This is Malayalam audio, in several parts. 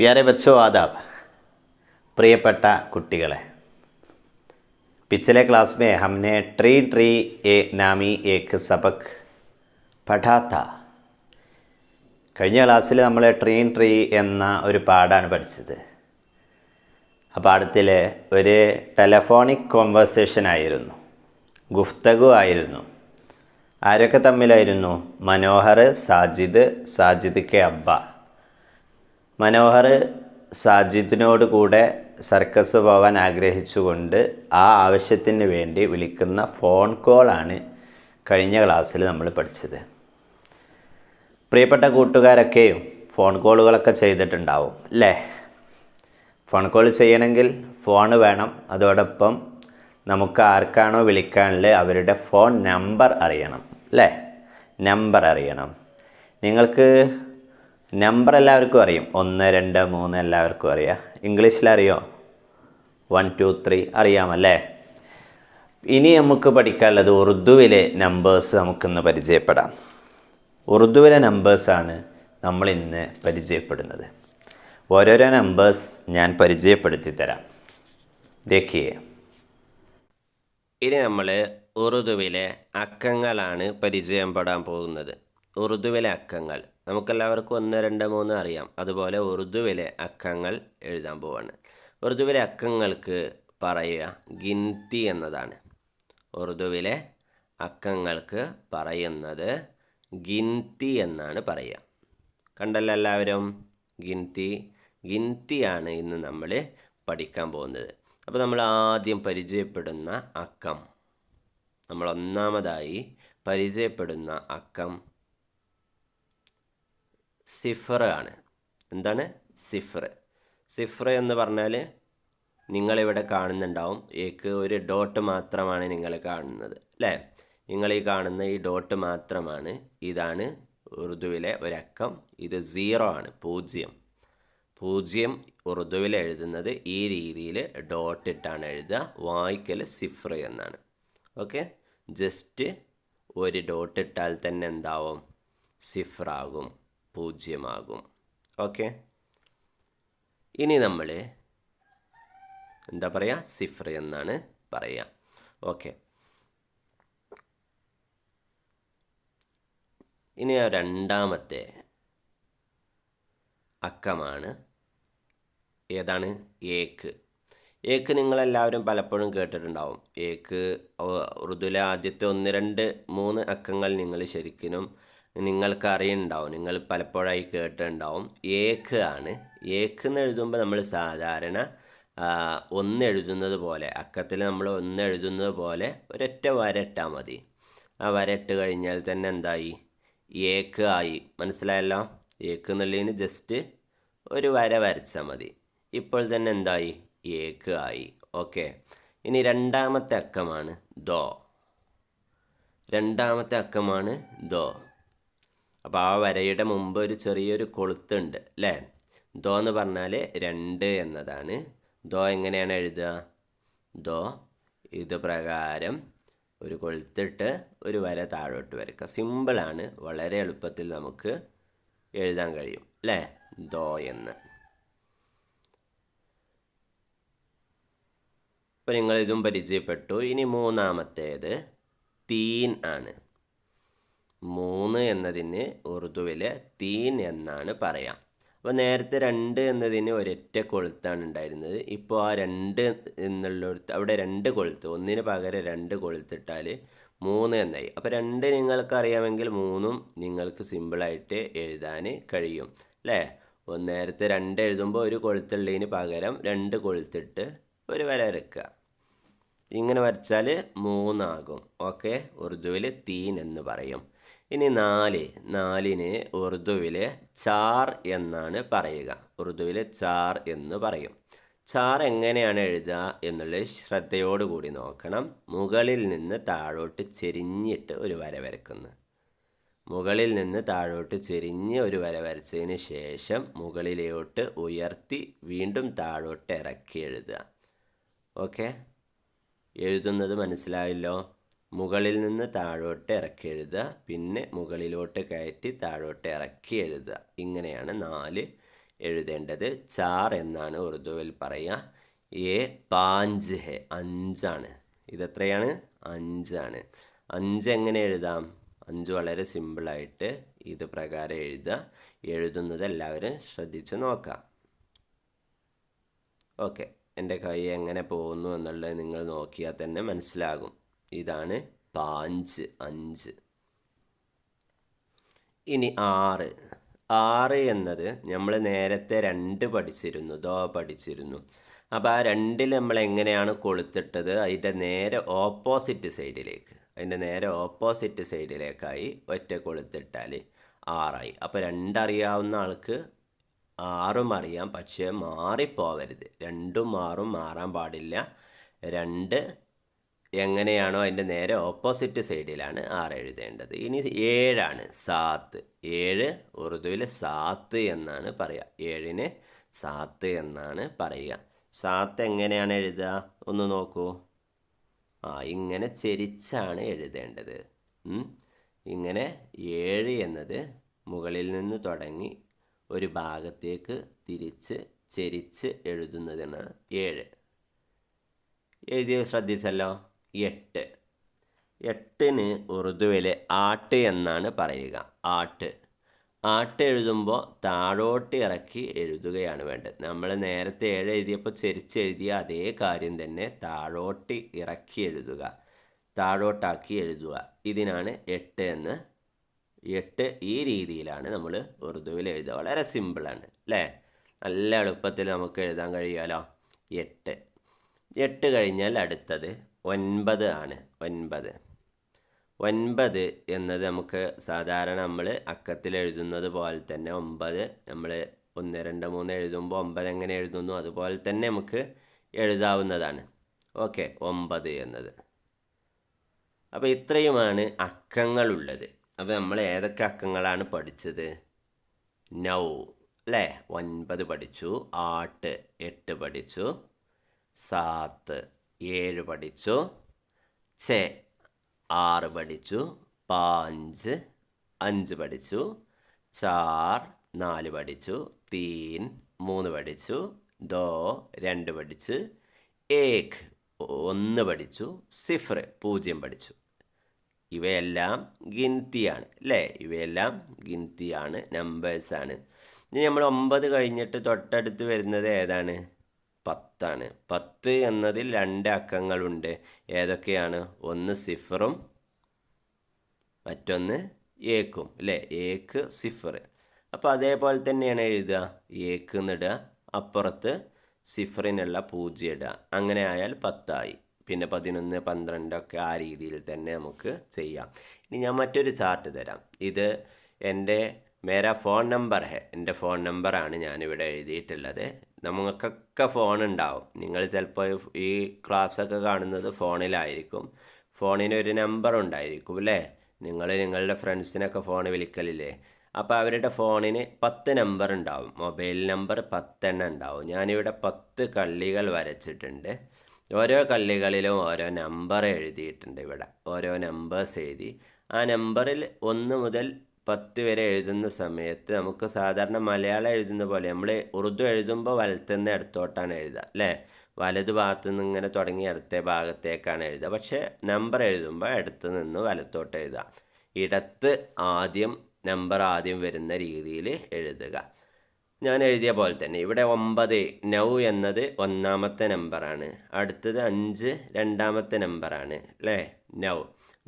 प्यारे बच्चों आदाब। प्रियപ്പെട്ട കുട്ടികളെ, पिछले क्लास में हमने ट्री ट्री ए नामी एक सबक പഠാ था। കഴിഞ്ഞ ക്ലാസ്സിൽ നമ്മൾ ട്രീ എന്ന ഒരു പാഠമാണ് പഠിച്ചത്. ആ പാഠത്തിൽ ഒരു ടെലഫോണിക് കോൺവെർസേഷൻ ആയിരുന്നു, ഗുഫ്തഗു ആയിരുന്നു. ആരൊക്കെ തമ്മിലായിരുന്നു? മനോഹർ, സാജിദ് കെ അബ്ബ. മനോഹർ സാജിദിനോട് കൂടെ സർക്കസ് പോകാൻ ആഗ്രഹിച്ചുകൊണ്ട് ആ ആവശ്യത്തിന് വേണ്ടി വിളിക്കുന്ന ഫോൺ കോളാണ് കഴിഞ്ഞ ക്ലാസ്സിൽ നമ്മൾ പഠിച്ചത്. പ്രിയപ്പെട്ട കൂട്ടുകാരൊക്കെയും ഫോൺ കോളുകളൊക്കെ ചെയ്തിട്ടുണ്ടാവും അല്ലേ? ഫോൺ കോൾ ചെയ്യണമെങ്കിൽ ഫോൺ വേണം. അതോടൊപ്പം നമുക്ക് ആർക്കാണോ വിളിക്കാനുള്ളത് അവരുടെ ഫോൺ നമ്പർ അറിയണം അല്ലേ? നമ്പർ അറിയണം. നിങ്ങൾക്ക് നമ്പർ എല്ലാവർക്കും അറിയും. 1, 2, 3 എല്ലാവർക്കും അറിയാം. ഇംഗ്ലീഷിലറിയോ? 1, 2, 3 അറിയാമല്ലേ? ഇനി നമുക്ക് പഠിക്കാനുള്ളത് ഉറുദുവിലെ നമ്പേഴ്സ് നമുക്കിന്ന് പരിചയപ്പെടാം. ഉറുദുവിലെ നമ്പേഴ്സാണ് നമ്മൾ ഇന്ന് പരിചയപ്പെടുന്നത്. ഓരോരോ നമ്പേഴ്സ് ഞാൻ പരിചയപ്പെടുത്തി തരാം. देखिए, ഇനി നമ്മൾ ഉറുദുവിലെ അക്കങ്ങളാണ് പരിചയപ്പെടാൻ പോകുന്നത്. ഉറുദുവിലെ അക്കങ്ങൾ നമുക്കെല്ലാവർക്കും 1, 2, 3 അറിയാം. അതുപോലെ ഉറുദുവിലെ അക്കങ്ങൾ എഴുതാൻ പോവാണ്. ഉറുദുവിലെ അക്കങ്ങൾക്ക് പറയുക ഗിൻതി എന്നതാണ്. ഉറുദുവിലെ അക്കങ്ങൾക്ക് പറയുന്നത് ഗിൻതി എന്നാണ് പറയുക. കണ്ടല്ലോ എല്ലാവരും? ഗിൻതിയാണ് ഇന്ന് നമ്മൾ പഠിക്കാൻ പോകുന്നത്. അപ്പോൾ നമ്മൾ ആദ്യം പരിചയപ്പെടുന്ന അക്കം, നമ്മൾ ഒന്നാമതായി പരിചയപ്പെടുന്ന അക്കം സിഫർ ആണ്. എന്താണ്? സിഫർ എന്ന് പറഞ്ഞാൽ നിങ്ങളിവിടെ കാണുന്നുണ്ടാവും. ഒരു ഡോട്ട് മാത്രമാണ് നിങ്ങൾ കാണുന്നത് അല്ലേ? നിങ്ങൾ ഈ കാണുന്ന ഈ ഡോട്ട് മാത്രമാണ്. ഇതാണ് ഉറുദുവിലെ ഒരക്കം. ഇത് 0 ആണ്, 0 ഉറുദുവിൽ എഴുതുന്നത് ഈ രീതിയിൽ ഡോട്ട് ഇട്ടാണ് എഴുതുക. വായിക്കൽ സിഫർ എന്നാണ്. ഓക്കെ, ജസ്റ്റ് ഒരു ഡോട്ട് ഇട്ടാൽ തന്നെ എന്താവും? സിഫറാകും, 0 ആകും. ഓക്കെ, ഇനി നമ്മൾ എന്താ പറയുക? സിഫർ എന്നാണ് പറയുക. ഓക്കെ, ഇനി രണ്ടാമത്തെ അക്കമാണ് ഏതാണ്? ഏക്ക് നിങ്ങളെല്ലാവരും പലപ്പോഴും കേട്ടിട്ടുണ്ടാവും. ഉറുദുവിലെ ആദ്യത്തെ 1, 2, 3 അക്കങ്ങൾ നിങ്ങൾ ശരിക്കും നിങ്ങൾക്ക് അറിയുന്നുണ്ടാവും, നിങ്ങൾ പലപ്പോഴായി കേട്ടിട്ടുണ്ടാവും. ഏക്ക് ആണ്. ഏക്ക് എന്ന് എഴുതുമ്പോൾ നമ്മൾ സാധാരണ 1 എഴുതുന്നത് പോലെ, അക്കത്തിൽ നമ്മൾ 1 എഴുതുന്നത് പോലെ ഒരൊറ്റ വര ഇട്ടാൽ മതി. ആ വര ഇട്ട് കഴിഞ്ഞാൽ തന്നെ എന്തായി? ഏക്ക് ആയി. മനസ്സിലായല്ലോ? ഏക്ക് എന്നുള്ളതിന് ജസ്റ്റ് ഒരു വര വരച്ചാൽ മതി. ഇപ്പോൾ തന്നെ എന്തായി? ഏക്ക് ആയി. ഓക്കെ, ഇനി രണ്ടാമത്തെ അക്കമാണ് ദോ. അപ്പോൾ ആ വരയുടെ മുമ്പ് ഒരു ചെറിയൊരു കൊളുത്തുണ്ട് അല്ലേ? ദോ എന്ന് പറഞ്ഞാൽ 2 എന്നതാണ്. ദോ എങ്ങനെയാണ് എഴുതുക? ദോ ഇത് പ്രകാരം ഒരു കൊളുത്തിട്ട് ഒരു വര താഴോട്ട് വരയ്ക്കുക. സിമ്പിളാണ്, വളരെ എളുപ്പത്തിൽ നമുക്ക് എഴുതാൻ കഴിയും അല്ലേ? ദോ എന്ന്. അപ്പോൾ നിങ്ങൾ ഇതും പരിചയപ്പെട്ടു. ഇനി മൂന്നാമത്തേത് തീൻ ആണ്. 3 എന്നതിന് ഉറുദുവിലെ തീൻ എന്നാണ് പറയാം. അപ്പോൾ നേരത്തെ 2 എന്നതിന് ഒരൊറ്റ കൊളുത്താണ് ഉണ്ടായിരുന്നത്. ഇപ്പോൾ ആ 2 എന്നുള്ളിടത്ത് അവിടെ 2 കൊളുത്ത്, ഒന്നിന് പകരം 2 കൊളുത്തിട്ടാൽ 3 എന്നായി. അപ്പോൾ 2 നിങ്ങൾക്ക് അറിയാമെങ്കിൽ 3ഉം നിങ്ങൾക്ക് സിമ്പിളായിട്ട് എഴുതാൻ കഴിയും അല്ലേ? നേരത്തെ 2 എഴുതുമ്പോൾ ഒരു കൊളുത്തുള്ളതിന് പകരം 2 കൊളുത്തിട്ട് ഒരു വര വരയ്ക്കുക. ഇങ്ങനെ വരച്ചാൽ 3 ആകും. ഓക്കെ, ഉറുദുവിൽ തീൻ എന്ന് പറയും. ഇനി 4ന് ഉറുദുവിൽ ചാർ എന്നാണ് പറയുക. ഉറുദുവിൽ ചാർ എന്ന് പറയും. ചാർ എങ്ങനെയാണ് എഴുതുക എന്നുള്ളത് ശ്രദ്ധയോടുകൂടി നോക്കണം. മുകളിൽ നിന്ന് താഴോട്ട് ചെരിഞ്ഞിട്ട് ഒരു വര വരയ്ക്കുന്നു. മുകളിൽ നിന്ന് താഴോട്ട് ചെരിഞ്ഞ് ഒരു വര വരച്ചതിന് ശേഷം മുകളിലോട്ട് ഉയർത്തി വീണ്ടും താഴോട്ട് ഇറക്കി എഴുതുക. ഓക്കെ, എഴുതുന്നത് മനസ്സിലായല്ലോ? മുകളിൽ നിന്ന് താഴോട്ട് ഇറക്കി എഴുതുക, പിന്നെ മുകളിലോട്ട് കയറ്റി താഴോട്ട് ഇറക്കി എഴുതുക. ഇങ്ങനെയാണ് 4 എഴുതേണ്ടത് ചാർ എന്നാണ് ഉറുദുവിൽ പറയുക. ഏ പാഞ്ച് ഹെ, അഞ്ചാണ്. ഇതെത്രയാണ്? 5 ആണ്. 5 എങ്ങനെ എഴുതാം? 5 വളരെ സിമ്പിളായിട്ട് ഇത് പ്രകാരം എഴുതുക. എഴുതുന്നത് എല്ലാവരും ശ്രദ്ധിച്ച് നോക്കാം. ഓക്കെ, എൻ്റെ കൈ എങ്ങനെ പോകുന്നു എന്നുള്ളത് നിങ്ങൾ നോക്കിയാൽ തന്നെ മനസ്സിലാകും. ഇതാണ് പാഞ്ച്, 5. ഇനി 6. 6 എന്നത് നമ്മൾ നേരത്തെ 2 പഠിച്ചിരുന്നു, ദോ പഠിച്ചിരുന്നു. അപ്പോൾ ആ 2ൽ നമ്മൾ എങ്ങനെയാണ് കൊളുത്തിട്ടത്? അതിൻ്റെ നേരെ ഓപ്പോസിറ്റ് സൈഡിലേക്കായി ഒറ്റ കൊളുത്തിട്ടാൽ 6 ആയി. അപ്പോൾ 2 അറിയാവുന്ന ആൾക്ക് 6 അറിയാം, പക്ഷേ മാറിപ്പോവരുത്. 2ഉം 6ഉം മാറാൻ പാടില്ല. 2 എങ്ങനെയാണോ അതിൻ്റെ നേരെ ഓപ്പോസിറ്റ് സൈഡിലാണ് 6 എഴുതേണ്ടത്. ഇനി 7 ആണ്, സാത്ത്. 7 ഉറുദുവിൽ സാത്ത് എന്നാണ് പറയുക. 7ന് സാത്ത് എന്നാണ് പറയുക. സാത്ത് എങ്ങനെയാണ് എഴുതുക? ഒന്ന് നോക്കൂ. ഇങ്ങനെ ചെരിച്ചാണ് എഴുതേണ്ടത്. ഇങ്ങനെ 7 എന്നത് മുകളിൽ നിന്ന് തുടങ്ങി ഒരു ഭാഗത്തേക്ക് തിരിച്ച് ചെരിച്ച് എഴുതുന്നതിനാണ് 7. എഴുതിയത് ശ്രദ്ധിച്ചല്ലോ. 8. 8ന് ഉറുദുവിൽ ആട്ട് എന്നാണ് പറയുക. ആട്ട് എഴുതുമ്പോൾ താഴോട്ട് ഇറക്കി എഴുതുകയാണ് വേണ്ടത്. നമ്മൾ നേരത്തെ 7 എഴുതിയപ്പോൾ ചെരിച്ചെഴുതിയ അതേ കാര്യം തന്നെ താഴോട്ട് ഇറക്കി എഴുതുക, താഴോട്ടാക്കി എഴുതുക. ഇതിനാണ് 8 എന്ന്. 8 ഈ രീതിയിലാണ് നമ്മൾ ഉറുദുവിൽ എഴുതുക. വളരെ സിമ്പിളാണ് അല്ലേ? നല്ല എളുപ്പത്തിൽ നമുക്ക് എഴുതാൻ കഴിയുമല്ലോ. 8 കഴിഞ്ഞാൽ അടുത്തത് 9 ആണ്. 9 എന്നത് നമുക്ക് സാധാരണ നമ്മൾ അക്കത്തിൽ എഴുതുന്നത് പോലെ തന്നെ 9 നമ്മൾ 1 2 3 എഴുതുമ്പോൾ 9 എങ്ങനെ എഴുതുന്നു അതുപോലെ തന്നെ നമുക്ക് എഴുതാവുന്നതാണ്. ഓക്കെ, 9 എന്നത്. അപ്പോൾ ഇത്രയുമാണ് അക്കങ്ങളുള്ളത്. അപ്പോൾ നമ്മൾ ഏതൊക്കെ അക്കങ്ങളാണ് പഠിച്ചത്? നൗ അല്ലേ, 9 പഠിച്ചു. ആട്ട് 8 പഠിച്ചു. സാത്ത് 7 പഠിച്ചു. ചെ 6 പഠിച്ചു. പാഞ്ച് 5 പഠിച്ചു. ചാർ 4 പഠിച്ചു. തീൻ 3 പഠിച്ചു. ദോ 2 പഠിച്ചു. ഏക് 1 പഠിച്ചു. സിഫർ 0 പഠിച്ചു. ഇവയെല്ലാം ഗിൻതിയാണ് അല്ലേ? ഇവയെല്ലാം ഗിൻതിയാണ്, നമ്പേഴ്സാണ്. ഇനി നമ്മൾ 9 കഴിഞ്ഞിട്ട് തൊട്ടടുത്ത് വരുന്നത് ഏതാണ്? 10 ആണ്. 10 എന്നതിൽ 2 അക്കങ്ങളുണ്ട്. ഏതൊക്കെയാണ്? ഒന്ന് സിഫറും മറ്റൊന്ന് ഏക്കും അല്ലേ? ഏക്ക് സിഫർ. അപ്പോൾ അതേപോലെ തന്നെയാണ് എഴുതുക. ഏക്ക് എന്നിടുക, അപ്പുറത്ത് സിഫറിനുള്ള 0 ഇടുക. അങ്ങനെ ആയാൽ 10 ആയി. പിന്നെ 11 12 ഒക്കെ ആ രീതിയിൽ തന്നെ നമുക്ക് ചെയ്യാം. ഇനി ഞാൻ മറ്റൊരു ചാർട്ട് തരാം. ഇത് മേരാ ഫോൺ നമ്പർ ഹെ, എൻ്റെ ഫോൺ നമ്പറാണ് ഞാനിവിടെ എഴുതിയിട്ടുള്ളത്. നമുക്കൊക്കെ ഫോൺ ഉണ്ടാവും. നിങ്ങൾ ചിലപ്പോൾ ഈ ക്ലാസ്സൊക്കെ കാണുന്നത് ഫോണിലായിരിക്കും. ഫോണിനൊരു നമ്പർ ഉണ്ടായിരിക്കും അല്ലേ? നിങ്ങളുടെ ഫ്രണ്ട്സിനൊക്കെ ഫോൺ വിളിക്കലില്ലേ? അപ്പോൾ അവരുടെ ഫോണിന് 10 നമ്പർ ഉണ്ടാവും. മൊബൈൽ നമ്പർ 10 എണ്ണം ഉണ്ടാവും. ഞാനിവിടെ 10 കള്ളികൾ വരച്ചിട്ടുണ്ട്. ഓരോ കള്ളികളിലും ഓരോ നമ്പർ എഴുതിയിട്ടുണ്ട്. ഇവിടെ ഓരോ നമ്പേഴ്സ് എഴുതി. ആ നമ്പറിൽ 1 മുതൽ 10 വരെ എഴുതുന്ന സമയത്ത് നമുക്ക് സാധാരണ മലയാളം എഴുതുന്ന പോലെ നമ്മൾ ഉറുദു എഴുതുമ്പോൾ വലത്തുനിന്ന് ഇടത്തോട്ടാണ് എഴുതുക അല്ലേ? വലതു ഭാഗത്തു നിന്ന് ഇങ്ങനെ തുടങ്ങി ഇടത്തെ ഭാഗത്തേക്കാണ് എഴുതുക. പക്ഷേ നമ്പർ എഴുതുമ്പോൾ ഇടത്ത് നിന്ന് വലത്തോട്ട് എഴുതുക. ഇടത്ത് നമ്പർ ആദ്യം വരുന്ന രീതിയിൽ എഴുതുക. ഞാൻ എഴുതിയ പോലെ തന്നെ ഇവിടെ 9 നൗ എന്നത് 1ാമത്തെ നമ്പറാണ്. അടുത്തത് 5 2ാമത്തെ നമ്പറാണ് അല്ലേ?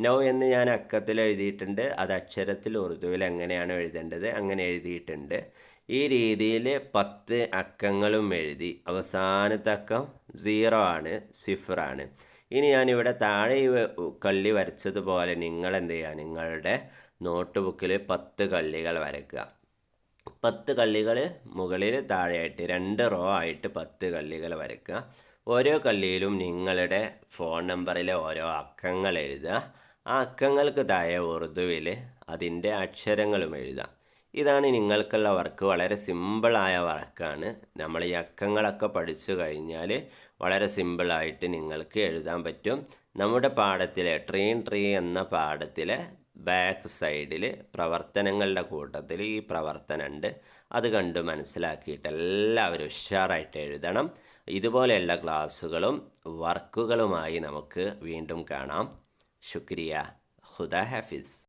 നൗ എന്ന് ഞാൻ അക്കത്തിൽ എഴുതിയിട്ടുണ്ട്. അത് അക്ഷരത്തിൽ ഉറുദുവിൽ എങ്ങനെയാണ് എഴുതേണ്ടത് അങ്ങനെ എഴുതിയിട്ടുണ്ട്. ഈ രീതിയിൽ 10 അക്കങ്ങളും എഴുതി. അവസാനത്തെ അക്കം 0 ആണ്, സിഫറാണ്. ഇനി ഞാനിവിടെ താഴെ കള്ളി വരച്ചതുപോലെ നിങ്ങൾ എന്ത് ചെയ്യുക? നിങ്ങളുടെ നോട്ട് ബുക്കിൽ 10 കള്ളികൾ വരയ്ക്കുക. 10 കള്ളികൾ മുകളിൽ താഴെയായിട്ട് 2 റോ ആയിട്ട് 10 കള്ളികൾ വരയ്ക്കുക. ഓരോ കള്ളിയിലും നിങ്ങളുടെ ഫോൺ നമ്പറിലെ ഓരോ അക്കങ്ങൾ എഴുതുക. ആ അക്കങ്ങൾക്ക് താഴെ ഉറുദുവിൽ അതിൻ്റെ അക്ഷരങ്ങളും എഴുതുക. ഇതാണ് നിങ്ങൾക്കുള്ള വർക്ക്. വളരെ സിമ്പിളായ വർക്കാണ്. നമ്മൾ ഈ അക്കങ്ങളൊക്കെ പഠിച്ചു കഴിഞ്ഞാൽ വളരെ സിമ്പിളായിട്ട് നിങ്ങൾക്ക് എഴുതാൻ പറ്റും. നമ്മുടെ പാഠത്തിലെ ട്രീ എന്ന പാഠത്തിലെ ബാക്ക് സൈഡിൽ പ്രവർത്തനങ്ങളുടെ കൂട്ടത്തിൽ ഈ പ്രവർത്തനമുണ്ട്. അത് കണ്ട് മനസ്സിലാക്കിയിട്ട് എല്ലാവരും ഉഷാറായിട്ട് എഴുതണം. ഇതുപോലെയുള്ള ക്ലാസ്സുകളും വർക്കുകളുമായി നമുക്ക് വീണ്ടും കാണാം. ശുക്രിയ. ഖുദാ ഹാഫിസ്.